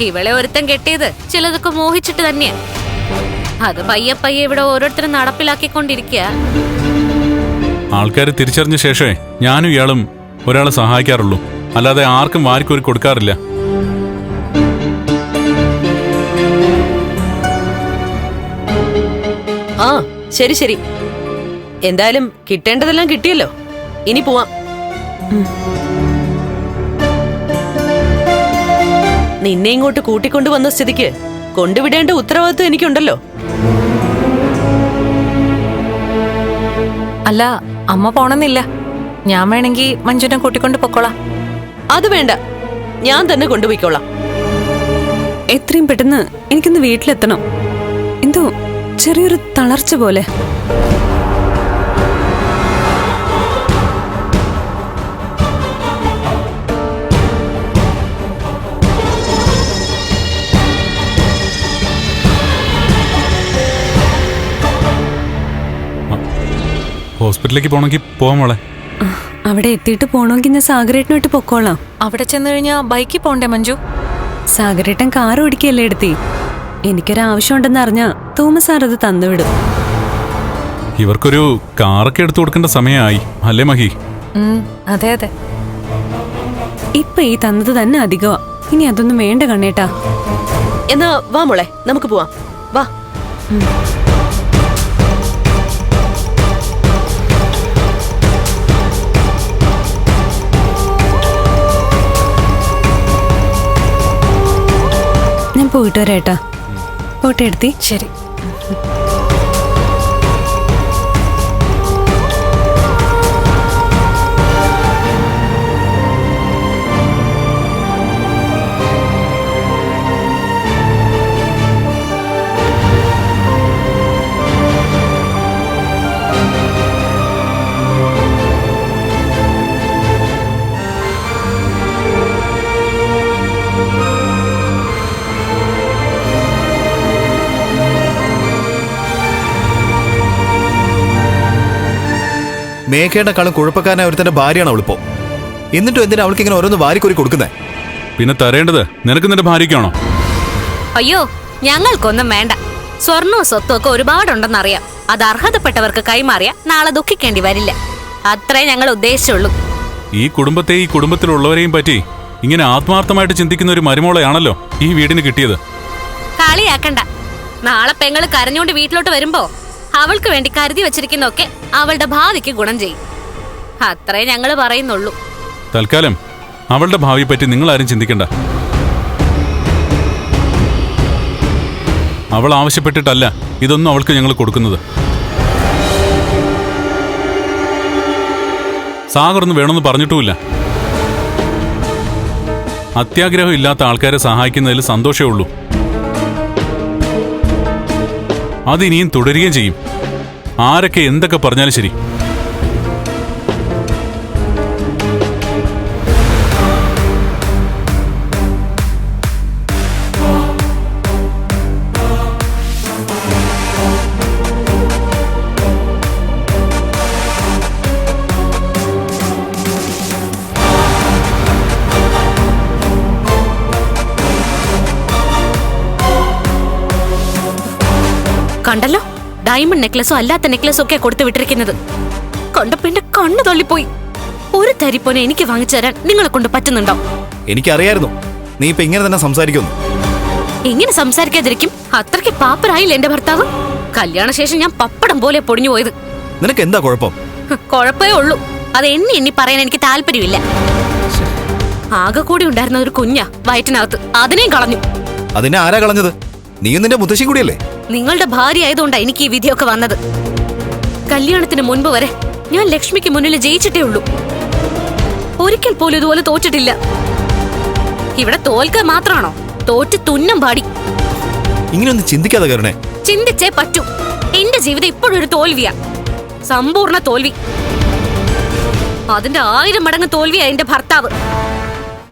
ഇവളെ ഒരുത്തൻ കെട്ടിയത് ചിലതൊക്കെ മോഹിച്ചിട്ട് തന്നെയാ. അത് പയ്യെ പയ്യെ ഇവിടെ ഓരോരുത്തരും നടപ്പിലാക്കിക്കൊണ്ടിരിക്കുക. ആൾക്കാർ തിരിച്ചറിഞ്ഞ ശേഷമേ ഞാനും ഇയാളും ഒരാളെ സഹായിക്കാറുള്ളൂ, അല്ലാതെ ആർക്കും വാരിക്കോരി കൊടുക്കാറില്ല. ആ ശരി ശരി, എന്തായാലും കിട്ടേണ്ടതെല്ലാം കിട്ടിയല്ലോ, ഇനി പോവാം. നിന്നെ ഇങ്ങോട്ട് കൂട്ടിക്കൊണ്ടുവന്ന സ്ഥിതിക്ക് കൊണ്ടുവിടേണ്ട ഉത്തരവാദിത്വം എനിക്കുണ്ടല്ലോ. അല്ല, അമ്മ പോണമെന്നില്ല. ഞാൻ വേണമെങ്കിൽ മഞ്ജുനെ കൂട്ടിക്കൊണ്ട് പൊക്കോളാം. അത് വേണ്ട, ഞാൻ തന്നെ കൊണ്ടുപോയിക്കോളാം. എത്രയും പെട്ടെന്ന് എനിക്കൊന്ന് വീട്ടിലെത്തണം. എന്തോ ചെറിയൊരു തളർച്ച പോലെ. ഹോസ്പിറ്റലിലേക്ക് പോകണമെങ്കിൽ പോവാം മോളെ. അവിടെ എത്തിയിട്ട് പോണമെങ്കിൽ ഞാൻ സാഗരേട്ടനായിട്ട് പൊക്കോളാം. അവിടെ ചെന്ന് കഴിഞ്ഞാൽ ബൈക്കിൽ പോണ്ടേ മഞ്ജു? സാഗരേട്ടൻ കാർ ഓടിക്കല്ലേ എടുത്തി. എനിക്കൊരാവശ്യം ഉണ്ടെന്ന് അറിഞ്ഞാ തോമസ് സാർ അത് തന്നുവിടും. ഇവർക്കൊരു കാറൊക്കെ എടുത്തു കൊടുക്കേണ്ട സമയമായി അല്ലേ മഹി? അതെ അതെ. ഇപ്പൊ ഈ തന്നത് തന്നെ അധികമാ. ഇനി അതൊന്നും വേണ്ട കണ്ണേട്ടാ. എന്നാ വാ മോളെ, നമുക്ക് പോവാം. വാ. ഞാൻ പോയിട്ട് വരാട്ടാ. പോട്ടെ എടുത്തി. ശരി. മേഘേടെക്കാളും കുഴപ്പക്കാരനായ ഒരുത്തന്റെ ഭാര്യയാണ് അവളിപ്പോ. എന്നിട്ടും എന്തിനാ അവൾക്ക് ഇങ്ങനെ ഓരോന്ന് വാരിക്കോരി കൊടുക്കുന്നേ? പിന്നെ തരേണ്ടത് നിനക്ക് നിന്റെ ഭാര്യയ്ക്കാണോ? അയ്യോ, ഞങ്ങൾക്കൊന്നും വേണ്ട. സ്വർണവും സ്വത്തും ഒക്കെ ഒരുപാടുണ്ടെന്നറിയാം. അത് അർഹതപ്പെട്ടവർക്ക് കൈമാറിയ നാളെ ദുഃഖിക്കേണ്ടി വരില്ല. അത്രേ ഞങ്ങൾ ഉദ്ദേശിച്ചുള്ളൂ. ഈ കുടുംബത്തെ ഈ കുടുംബത്തിലുള്ളവരെയും പറ്റി ഇങ്ങനെ ആത്മാർത്ഥമായിട്ട് ചിന്തിക്കുന്ന ഒരു മരുമോളെയാണല്ലോ ഈ വീടിന് കിട്ടിയത്. കളിയാക്കണ്ട. നാളെ പെങ്ങള് കരഞ്ഞോണ്ട് വീട്ടിലോട്ട് വരുമ്പോ അവൾക്ക് വേണ്ടി കരുതി വെച്ചിരിക്കുന്നൊക്കെ അവളുടെ ഭാവിക്ക് ഗുണം ചെയ്യും. അത്രേ ഞങ്ങള് പറയുന്നുള്ളൂ. തൽക്കാലം അവളുടെ ഭാവിയെ പറ്റി നിങ്ങൾ ആരും ചിന്തിക്കണ്ട. അവൾ ആവശ്യപ്പെട്ടിട്ടല്ല ഇതൊന്നും അവൾക്ക് ഞങ്ങൾ കൊടുക്കുന്നത്. സാഗറൊന്നും വേണമെന്ന് പറഞ്ഞിട്ടുമില്ല. അത്യാഗ്രഹം ഇല്ലാത്ത ആൾക്കാരെ സഹായിക്കുന്നതിൽ സന്തോഷമേ ഉള്ളൂ. അതിനിയും തുടരുകയും ചെയ്യും, ആരൊക്കെ എന്തൊക്കെ പറഞ്ഞാലും ശരി. കണ്ടല്ലോ, ഡയമണ്ട് നെക്ലസും അല്ലാത്ത നെക്ലസും ഒക്കെ കൊടുത്തു വിട്ടിരിക്കുന്നത്. കണ്ടപ്പോ എന്റെ കണ്ണു തള്ളിപ്പോയി. ഒരു തരിപ്പോനെ എനിക്ക് വാങ്ങിച്ചു തരാൻ നിങ്ങളെ കൊണ്ട് പറ്റുന്നുണ്ടോ? എനിക്കറിയായിരുന്നു നീ ഇപ്പൊ ഇങ്ങനെ തന്നെ സംസാരിക്കുന്നു. ഇങ്ങനെ സംസാരിക്കാതിരിക്കും. അത്രയ്ക്ക് പാപ്പരായില്ല എന്റെ ഭർത്താവ്. കല്യാണശേഷം ഞാൻ പപ്പടം പോലെ പൊടിഞ്ഞു പോയത്. നിനക്ക് എന്താ കുഴപ്പം? കുഴപ്പമേ ഉള്ളൂ. അത് എണ്ണി പറയാൻ എനിക്ക് താല്പര്യമില്ല. ആകെ കൂടി ഉണ്ടായിരുന്ന ഒരു കുഞ്ഞാ വയറ്റിനകത്ത്, അതിനെയും കളഞ്ഞു. അതിനെ ആരാ കളഞ്ഞത്? നീയും നിന്റെ മുത്തശ്ശി കൂടിയല്ലേ? നിങ്ങളുടെ ഭാര്യ ആയതുകൊണ്ടാ എനിക്ക് ഈ വിധിയൊക്കെ വന്നത്. കല്യാണത്തിന് മുൻപ് വരെ ഞാൻ ലക്ഷ്മിക്ക് മുന്നിൽ ജയിച്ചിട്ടേ ഉള്ളൂ. ഒരിക്കൽ പോലും ഇതുപോലെ തോറ്റിട്ടില്ല. ഇവിടെ തോൽക്കാൻ മാത്രമാണോ? തോറ്റ് തുന്നം പാടി. ഇങ്ങനെയൊന്നും ചിന്തിക്കാതെ കരുണേ. ചിന്തിച്ചേ പറ്റൂ. എന്റെ ജീവിതം ഇപ്പോഴൊരു തോൽവിയാ, സമ്പൂർണ്ണ തോൽവി. അതിന്റെ 1000 മടങ്ങ് തോൽവിയാ എന്റെ ഭർത്താവ്.